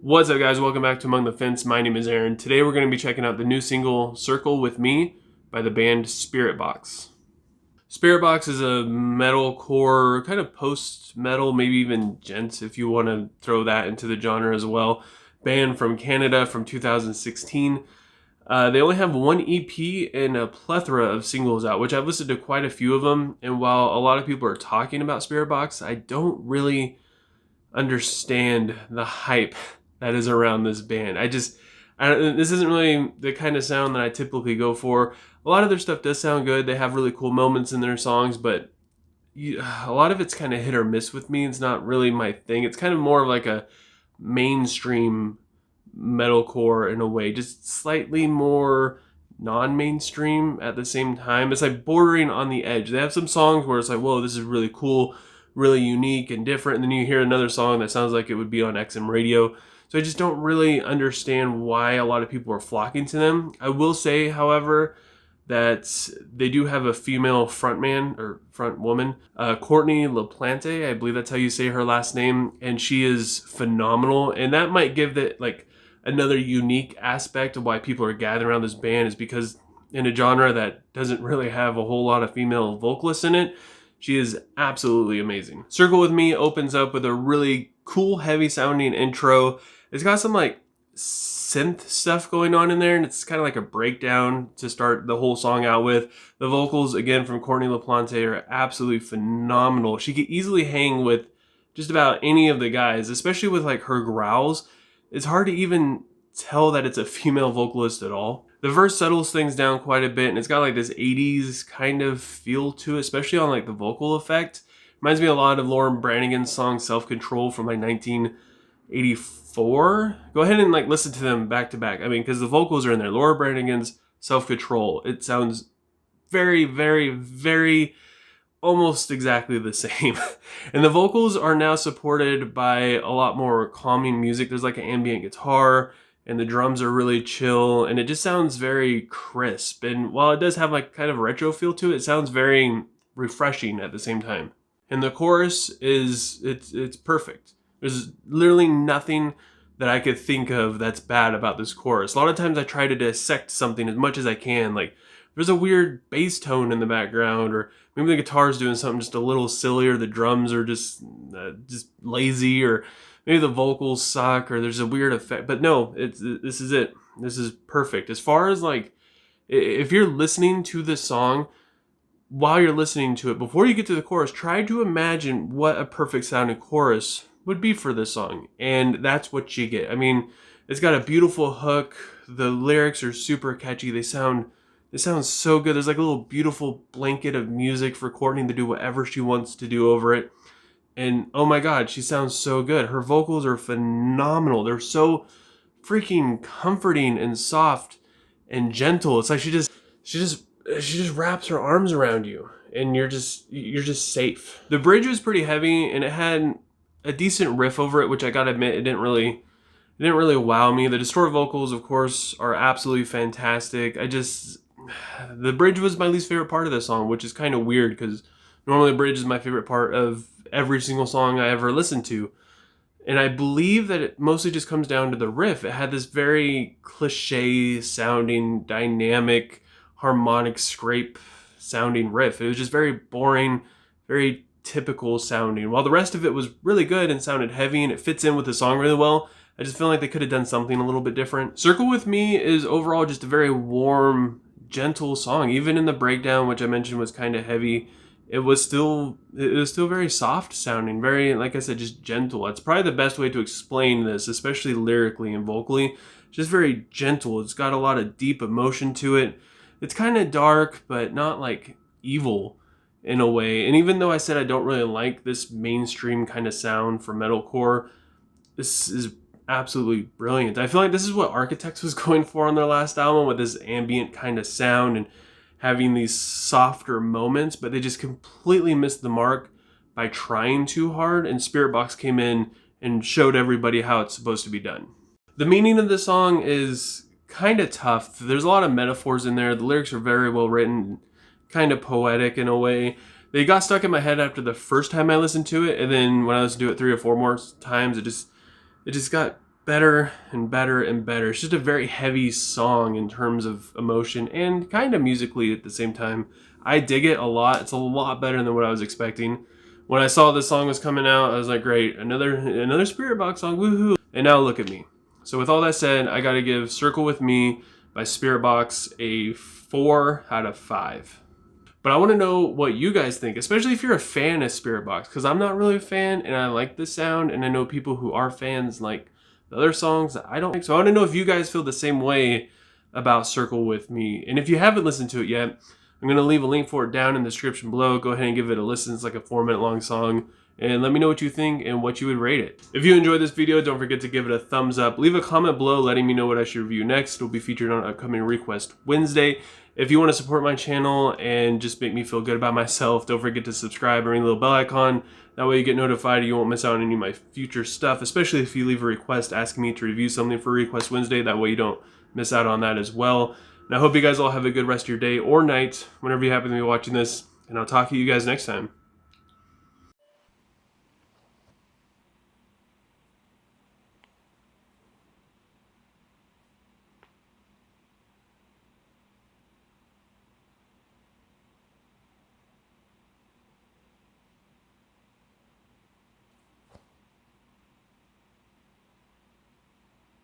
What's up, guys? Welcome back to Among the Fence. My name is Aaron. Today we're going to be checking out the new single Circle With Me by the band Spiritbox. Spiritbox is a metalcore, kind of post-metal, maybe even gent if you want to throw that into the genre as well. Band from Canada from 2016. They only have one EP and a plethora of singles out, which I've listened to quite a few of them. And while a lot of people are talking about Spiritbox, I don't really understand the hype that is around this band. This isn't really the kind of sound that I typically go for. A lot of their stuff does sound good. They have really cool moments in their songs, but a lot of it's kind of hit or miss with me. It's not really my thing. It's kind of more of like a mainstream metalcore in a way, just slightly more non-mainstream at the same time. It's like bordering on the edge. They have some songs where it's like, whoa, this is really cool, really unique and different, and then you hear another song that sounds like it would be on XM radio. So I just don't really understand why a lot of people are flocking to them. I will say, however, that they do have a female frontman or front woman, Courtney LaPlante, I believe that's how you say her last name, and she is phenomenal. And that might give it like another unique aspect of why people are gathering around this band, is because in a genre that doesn't really have a whole lot of female vocalists in it, she is absolutely amazing. Circle With Me opens up with a really cool, heavy sounding intro. It's got some like synth stuff going on in there, and it's kind of like a breakdown to start the whole song out with. The vocals, again, from Courtney LaPlante are absolutely phenomenal. She could easily hang with just about any of the guys, especially with like her growls. It's hard to even tell that it's a female vocalist at all. The verse settles things down quite a bit, and it's got like this 80s kind of feel to it, especially on like the vocal effect. Reminds me a lot of Lauren Branigan's song Self-Control from like 1984. Go ahead and like listen to them back to back. I mean, because the vocals are in there. Lauren Branigan's Self-Control. It sounds very, very, very almost exactly the same. And the vocals are now supported by a lot more calming music. There's like an ambient guitar, and the drums are really chill, and it just sounds very crisp. And while it does have like kind of a retro feel to it, it sounds very refreshing at the same time. And the chorus it's perfect. There's literally nothing that I could think of that's bad about this chorus. A lot of times I try to dissect something as much as I can. Like there's a weird bass tone in the background, or maybe the guitar's doing something just a little sillier. The drums are just lazy, or maybe the vocals suck, or there's a weird effect. But no, this is it. This is perfect. As far as like, if you're listening to this song, while you're listening to it, before you get to the chorus, try to imagine what a perfect sounding chorus would be for this song. And that's what you get. I mean, it's got a beautiful hook. The lyrics are super catchy. They sound so good. There's like a little beautiful blanket of music for Courtney to do whatever she wants to do over it. And oh my God, she sounds so good. Her vocals are phenomenal. They're so freaking comforting and soft and gentle. It's like she just wraps her arms around you, and you're just safe. The bridge was pretty heavy, and it had a decent riff over it, which I gotta admit, it didn't really wow me. The distorted vocals, of course, are absolutely fantastic. The bridge was my least favorite part of the song, which is kind of weird because normally the bridge is my favorite part of every single song I ever listened to. And I believe that it mostly just comes down to the riff. It had this very cliche sounding, dynamic, harmonic scrape sounding riff. It was just very boring, very typical sounding. While the rest of it was really good and sounded heavy and it fits in with the song really well, I just feel like they could have done something a little bit different. Circle With Me is overall just a very warm, gentle song. Even in the breakdown, which I mentioned was kind of heavy, it was still very soft sounding, very, like I said, just gentle. That's probably the best way to explain this, especially lyrically and vocally. Just very gentle. It's got a lot of deep emotion to it. It's kind of dark, but not like evil in a way. And even though I said I don't really like this mainstream kind of sound for metalcore, this is absolutely brilliant. I feel like this is what Architects was going for on their last album, with this ambient kind of sound and having these softer moments, but they just completely missed the mark by trying too hard, and Spiritbox came in and showed everybody how it's supposed to be done. The meaning of the song is kind of tough. There's a lot of metaphors in there. The lyrics are very well written, kind of poetic in a way. They got stuck in my head after the first time I listened to it, and then when I listened to it 3 or 4 more times, it just got better and better and better. It's just a very heavy song in terms of emotion and kind of musically at the same time. I dig it a lot. It's a lot better than what I was expecting. When I saw this song was coming out, I was like, great, another Spiritbox song, woohoo. And now look at me. So with all that said, I gotta give Circle With Me by Spiritbox a 4 out of 5. But I want to know what you guys think, especially if you're a fan of Spiritbox, because I'm not really a fan and I like the sound, and I know people who are fans like the other songs that I don't like. So I want to know if you guys feel the same way about Circle With Me. And if you haven't listened to it yet, I'm going to leave a link for it down in the description below. Go ahead and give it a listen. It's like a 4-minute long song. And let me know what you think and what you would rate it. If you enjoyed this video, don't forget to give it a thumbs up. Leave a comment below letting me know what I should review next. It will be featured on upcoming Request Wednesday. If you want to support my channel and just make me feel good about myself, don't forget to subscribe or ring the little bell icon. That way you get notified and you won't miss out on any of my future stuff, especially if you leave a request asking me to review something for Request Wednesday. That way you don't miss out on that as well. And I hope you guys all have a good rest of your day or night whenever you happen to be watching this. And I'll talk to you guys next time.